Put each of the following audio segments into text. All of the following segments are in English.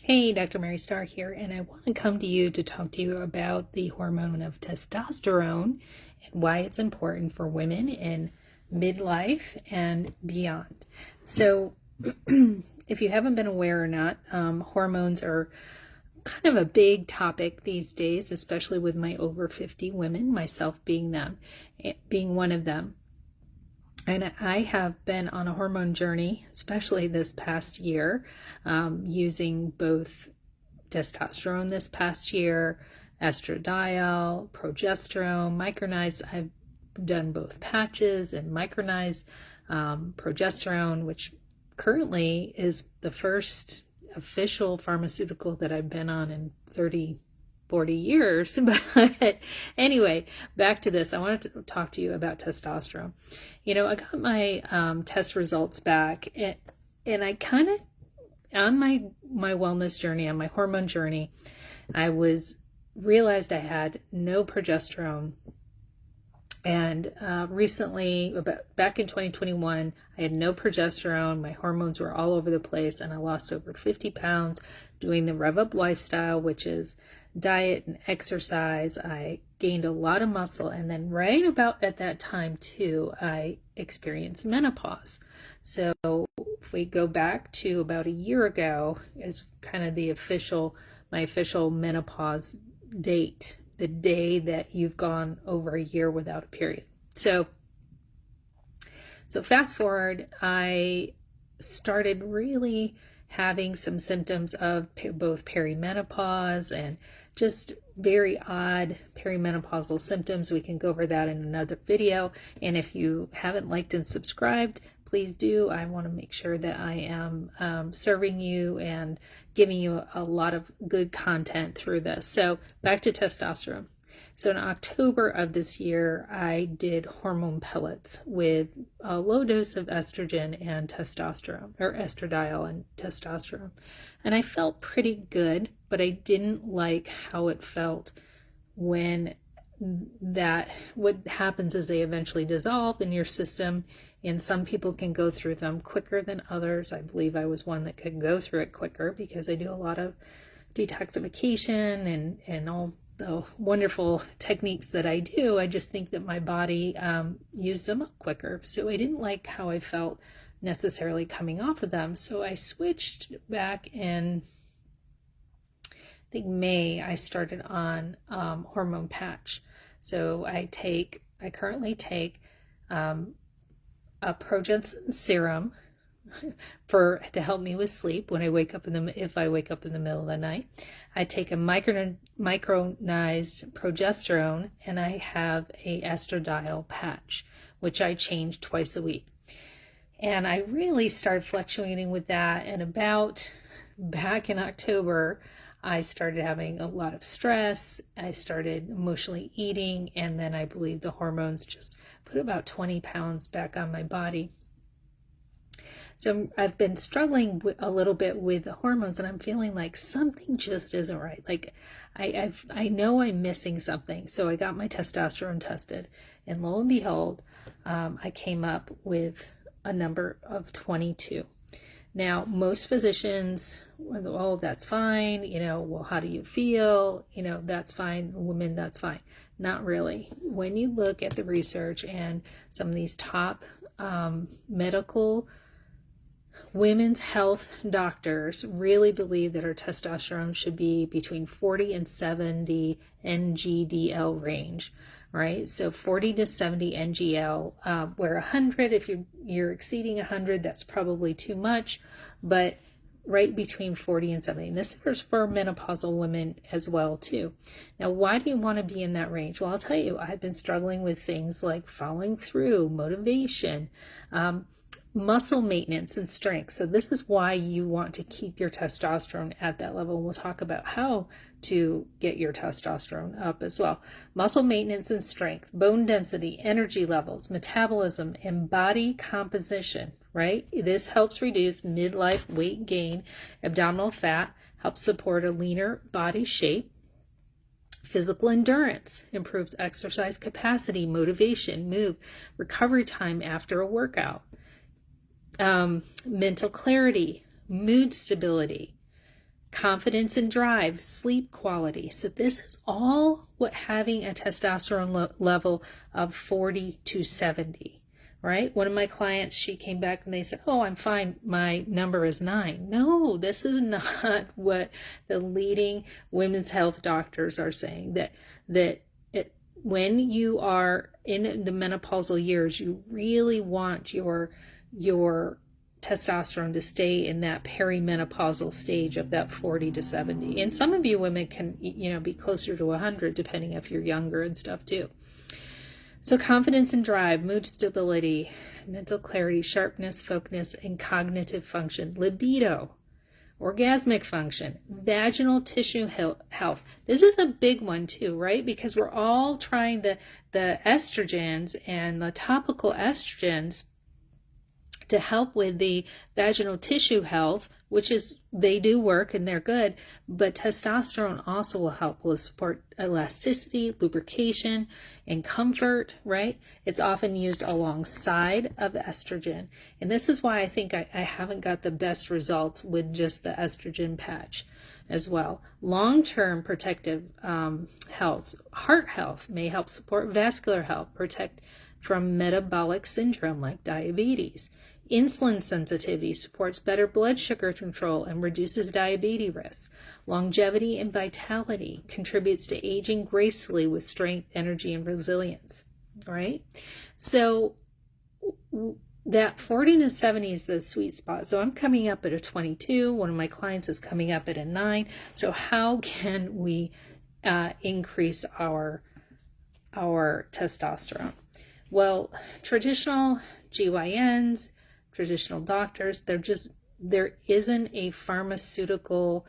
Hey, Dr. Mary Starr here, and I want to come to you to talk to you about the hormone of testosterone and why it's important for women in midlife and beyond. So, if you haven't been aware or not, hormones are kind of a big topic these days, especially with my over 50 women, myself being one of them. And I have been on a hormone journey, especially this past year, using both testosterone this past year, estradiol, progesterone, micronized. I've done both patches and micronized progesterone, which currently is the first official pharmaceutical that I've been on in 40 years. But anyway, back to this. I wanted to talk to you about testosterone. I got my test results back, and I kind of, on my wellness journey, on my hormone journey, I realized I had no progesterone. And recently, back in 2021, I had no progesterone. My hormones were all over the place, and I lost over 50 pounds doing the Rev Up lifestyle, which is diet and exercise. I gained a lot of muscle, and then right about at that time too, I experienced menopause. So if we go back to about a year ago, is kind of my official menopause date, the day that you've gone over a year without a period. So fast forward, I started really having some symptoms of both perimenopause and just very odd perimenopausal symptoms. We can go over that in another video. And if you haven't liked and subscribed, please do. I want to make sure that I am serving you and giving you a lot of good content through this. So back to testosterone. So in October of this year, I did hormone pellets with a low dose of estrogen and testosterone, or estradiol and testosterone. And I felt pretty good, but I didn't like how it felt when what happens is they eventually dissolve in your system, and some people can go through them quicker than others. I believe I was one that could go through it quicker because I do a lot of detoxification and all the wonderful techniques that I do. I just think that my body used them up quicker. So I didn't like how I felt necessarily coming off of them. So I switched back in, I think May, I started on hormone patch. So I currently take a progesterone serum to help me with sleep when I wake up if I wake up in the middle of the night. I take a micronized progesterone, and I have a estradiol patch, which I change twice a week. And I really started fluctuating with that, and back in October, I started having a lot of stress. I started emotionally eating, and then I believe the hormones just put about 20 pounds back on my body. So I've been struggling a little bit with the hormones, and I'm feeling like something just isn't right. Like I know I'm missing something. So I got my testosterone tested, and lo and behold, I came up with a number of 22. Now, most physicians, oh, that's fine. Well, how do you feel? That's fine. Women, that's fine. Not really. When you look at the research and some of these top medical women's health doctors really believe that our testosterone should be between 40 and 70 NGDL range, right? So 40 to 70 NGL, where 100, if you're exceeding 100, that's probably too much, but right between 40 and 70. And this is for menopausal women as well too. Now, why do you want to be in that range? Well, I'll tell you, I've been struggling with things like following through, motivation, muscle maintenance, and strength. So this is why you want to keep your testosterone at that level. We'll talk about how to get your testosterone up as well. Muscle maintenance and strength, bone density, energy levels, metabolism, and body composition, right? This helps reduce midlife weight gain, abdominal fat, helps support a leaner body shape. Physical endurance, improves exercise capacity, motivation, mood, recovery time after a workout. Mental clarity, mood stability, confidence and drive, sleep quality. So this is all what having a testosterone level of 40 to 70, right? One of my clients, she came back and they said, oh, I'm fine. My number is 9. No, this is not what the leading women's health doctors are saying, when you are in the menopausal years, you really want your testosterone to stay in that perimenopausal stage of that 40 to 70. And some of you women can, be closer to 100, depending if you're younger and stuff too. So confidence and drive, mood stability, mental clarity, sharpness, focus, and cognitive function, libido, orgasmic function, vaginal tissue health. This is a big one too, right? Because we're all trying the estrogens and the topical estrogens to help with the vaginal tissue health, which is, they do work and they're good, but testosterone also will help with support elasticity, lubrication, and comfort, right? It's often used alongside of estrogen. And this is why I think I haven't got the best results with just the estrogen patch as well. Long-term protective health, heart health may help support vascular health, protect from metabolic syndrome like diabetes. Insulin sensitivity supports better blood sugar control and reduces diabetes risk. Longevity and vitality contributes to aging gracefully with strength, energy, and resilience, right? So that 40 to 70 is the sweet spot. So I'm coming up at a 22. One of my clients is coming up at a 9. So how can we increase our testosterone? Well, traditional GYNs, traditional doctors, there isn't a pharmaceutical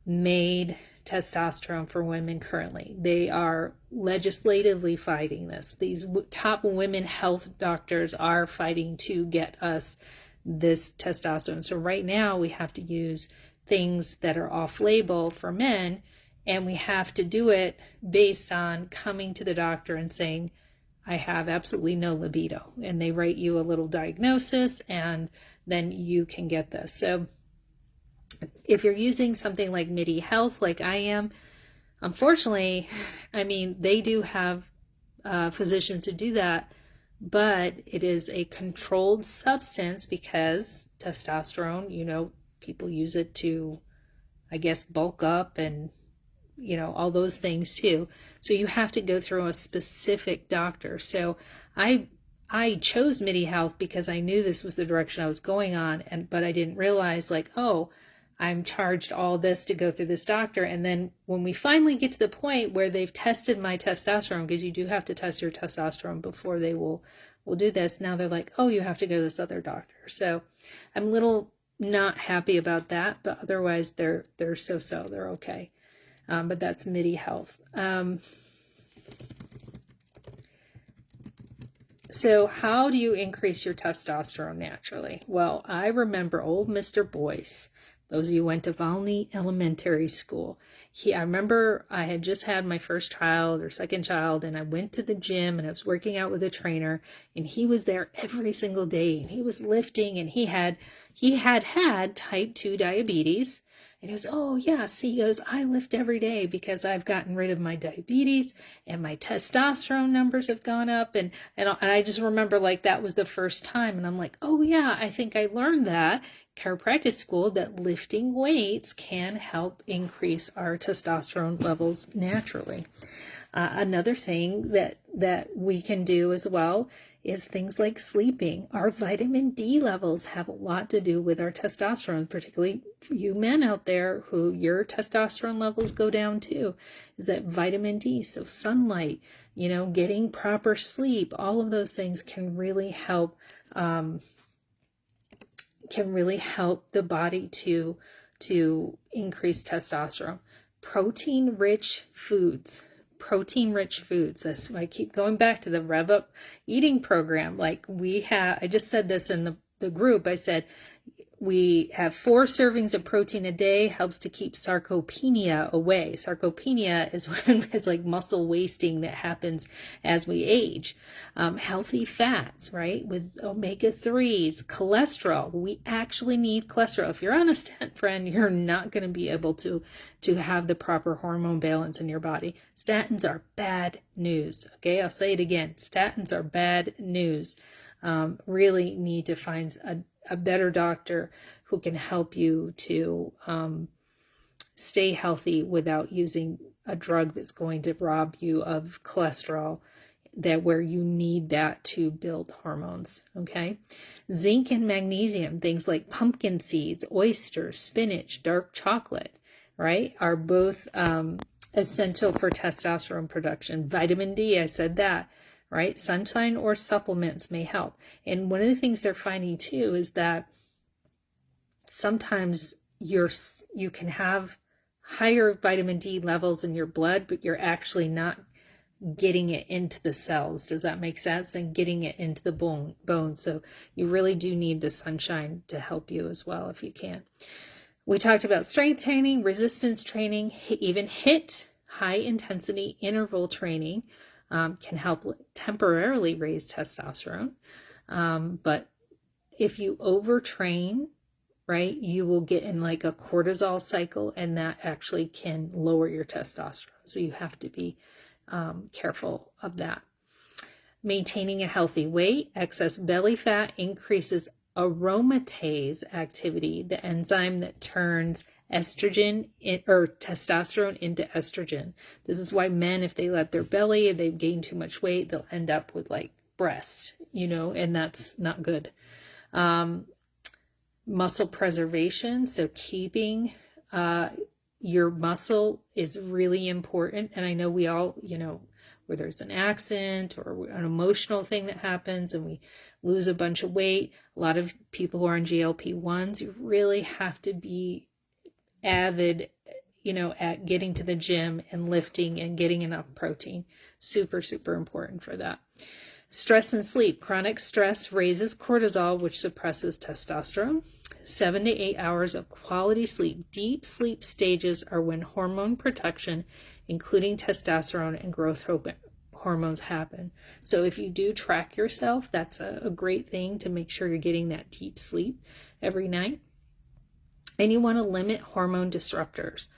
made testosterone for women currently. They are legislatively fighting this. These top women health doctors are fighting to get us this testosterone. So right now we have to use things that are off-label for men, and we have to do it based on coming to the doctor and saying, I have absolutely no libido, and they write you a little diagnosis and then you can get this. So if you're using something like MIDI Health like I am, unfortunately, they do have physicians who do that, but it is a controlled substance because testosterone, people use it to, I guess, bulk up and all those things too. So you have to go through a specific doctor. So I chose MIDI Health because I knew this was the direction I was going on, but I didn't realize I'm charged all this to go through this doctor. And then when we finally get to the point where they've tested my testosterone, because you do have to test your testosterone before they will do this. Now they're like, oh, you have to go to this other doctor. So I'm a little not happy about that, but otherwise they're so-so, they're okay. But that's MIDI Health. So how do you increase your testosterone naturally? Well, I remember old Mr. Boyce. Those of you who went to Volney Elementary School. I remember I had just had my first child or second child, and I went to the gym and I was working out with a trainer, and he was there every single day, and he was lifting, and he had type 2 diabetes. And he goes, oh yes, he goes, I lift every day because I've gotten rid of my diabetes and my testosterone numbers have gone up. And I just remember that was the first time. And I'm like, oh yeah, I think I learned that chiropractic school, that lifting weights can help increase our testosterone levels naturally. Another thing that we can do as well is things like sleeping. Our vitamin D levels have a lot to do with our testosterone, particularly for you men out there who your testosterone levels go down too, is that vitamin D. So sunlight, getting proper sleep, all of those things can really help the body to increase testosterone. Protein-rich foods. That's why I keep going back to the Rev Up eating program. I just said this in the group. I said, we have 4 servings of protein a day, helps to keep sarcopenia away. Sarcopenia is when it's like muscle wasting that happens as we age. Healthy fats, right? With omega-3s, cholesterol. We actually need cholesterol. If you're on a statin, friend, you're not going to be able to have the proper hormone balance in your body. Statins are bad news. Okay, I'll say it again. Statins are bad news. Really need to find a better doctor who can help you to stay healthy without using a drug that's going to rob you of cholesterol, that where you need that to build hormones. Okay, zinc and magnesium, things like pumpkin seeds, oysters, spinach, dark chocolate, right, are both essential for testosterone production. Vitamin D, I said that. Right? Sunshine or supplements may help. And one of the things they're finding too is that sometimes you can have higher vitamin D levels in your blood, but you're actually not getting it into the cells. Does that make sense? And getting it into the bone. So you really do need the sunshine to help you as well if you can. We talked about strength training, resistance training, even HIIT, high intensity interval training. Can help temporarily raise testosterone. But if you overtrain, right, you will get in like a cortisol cycle, and that actually can lower your testosterone. So you have to be careful of that. Maintaining a healthy weight, excess belly fat increases aromatase activity, the enzyme that turns estrogen or testosterone into estrogen. This is why men, if they let their belly, if they've gained too much weight, they'll end up with like breasts, and that's not good. Muscle preservation, so keeping your muscle is really important. And I know we all, where there's an accident or an emotional thing that happens and we lose a bunch of weight, a lot of people who are on GLP-1s, you really have to be avid, at getting to the gym and lifting and getting enough protein. Super, super important for that. Stress and sleep. Chronic stress raises cortisol, which suppresses testosterone. 7 to 8 hours of quality sleep. Deep sleep stages are when hormone production, including testosterone and growth hormones, happen. So if you do track yourself, that's a great thing to make sure you're getting that deep sleep every night. And you want to limit hormone disruptors.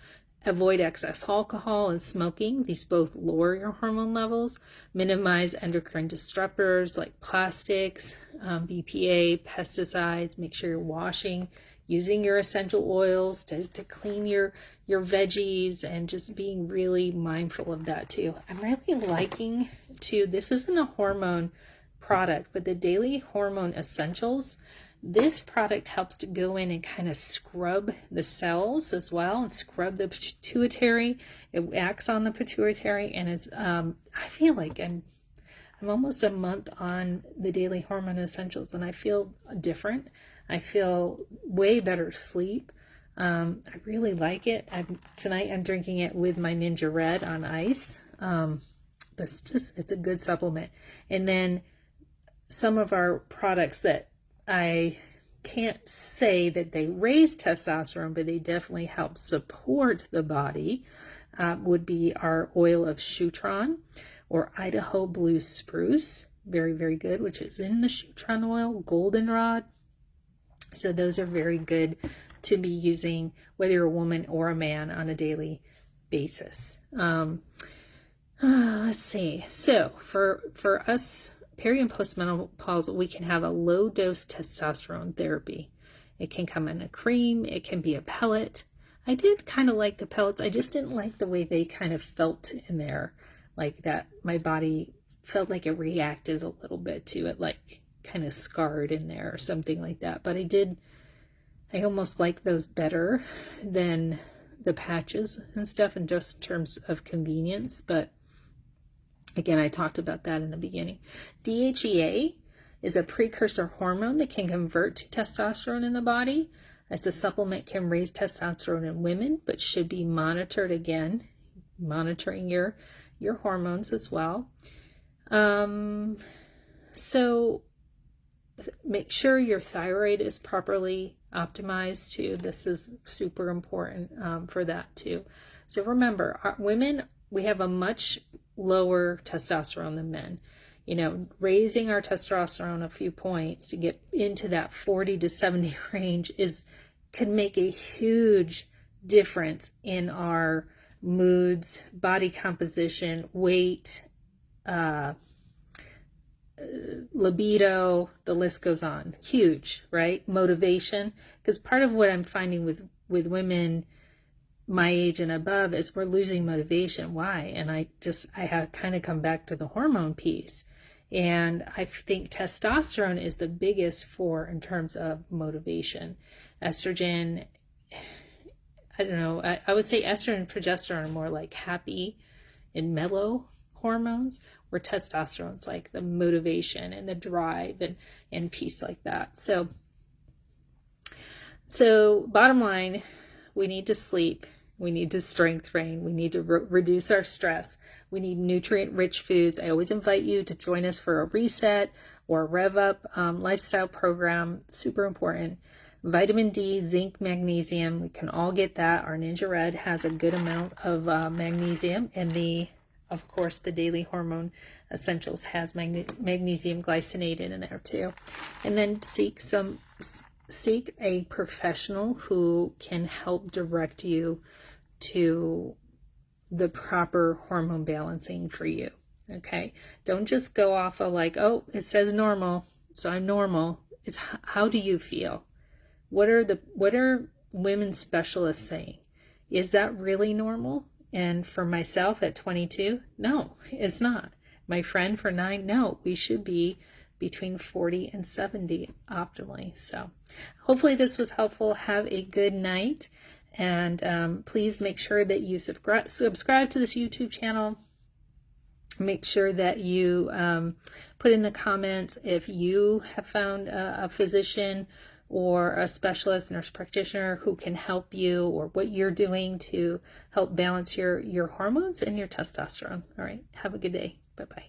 Avoid excess alcohol and smoking. These both lower your hormone levels. Minimize endocrine disruptors like plastics, BPA, pesticides. Make sure you're washing, using your essential oils to clean your veggies, and just being really mindful of that too. I'm really liking this isn't a hormone product, but the Daily Hormone Essentials. This product helps to go in and kind of scrub the cells as well, and scrub the pituitary. It acts on the pituitary, and it's I feel like I'm almost a month on the Daily Hormone Essentials, and I feel different. I feel way better sleep. I really like it. Tonight I'm drinking it with my Ninja Red on ice. It's a good supplement. And then some of our products that I can't say that they raise testosterone, but they definitely help support the body, would be our oil of Shutron or Idaho Blue Spruce. Very, very good, which is in the Shutron oil, goldenrod. So those are very good to be using, whether you're a woman or a man, on a daily basis. Let's see. So for us, peri and postmenopausal, we can have a low dose testosterone therapy. It can come in a cream. It can be a pellet. I did kind of like the pellets. I just didn't like the way they kind of felt in there, like that. My body felt like it reacted a little bit to it, like kind of scarred in there or something like that. But I almost like those better than the patches and stuff in just terms of convenience. But again, I talked about that in the beginning. DHEA is a precursor hormone that can convert to testosterone in the body. As a supplement, can raise testosterone in women, but should be monitored again, monitoring your hormones as well. So make sure your thyroid is properly optimized too. This is super important for that too. So remember, women, we have a much lower testosterone than men. You know, raising our testosterone a few points to get into that 40 to 70 range could make a huge difference in our moods, body composition, weight, libido, the list goes on. Huge, right? Motivation. Because part of what I'm finding with women my age and above is we're losing motivation. Why? And I have kind of come back to the hormone piece. And I think testosterone is the biggest in terms of motivation. Estrogen, I don't know, I would say estrogen and progesterone are more like happy and mellow hormones, where testosterone's like the motivation and the drive and peace like that. So bottom line, we need to sleep. We need to strength train. We need to reduce our stress. We need nutrient-rich foods. I always invite you to join us for a reset or a rev up lifestyle program. Super important. Vitamin D, zinc, magnesium. We can all get that. Our Ninja Red has a good amount of magnesium, and of course, the Daily Hormone Essentials has magnesium glycinate in there too. And then seek a professional who can help direct you to the proper hormone balancing for you. Okay? Don't just go off of like, oh, it says normal, so I'm normal. It's how do you feel? What are women specialists saying? Is that really normal? And for myself at 22, no, it's not. My friend for 9, no, we should be between 40 and 70 optimally. So hopefully this was helpful. Have a good night. And please make sure that you subscribe to this YouTube channel. Make sure that you put in the comments if you have found a physician or a specialist, nurse practitioner who can help you, or what you're doing to help balance your hormones and your testosterone. All right. Have a good day. Bye-bye.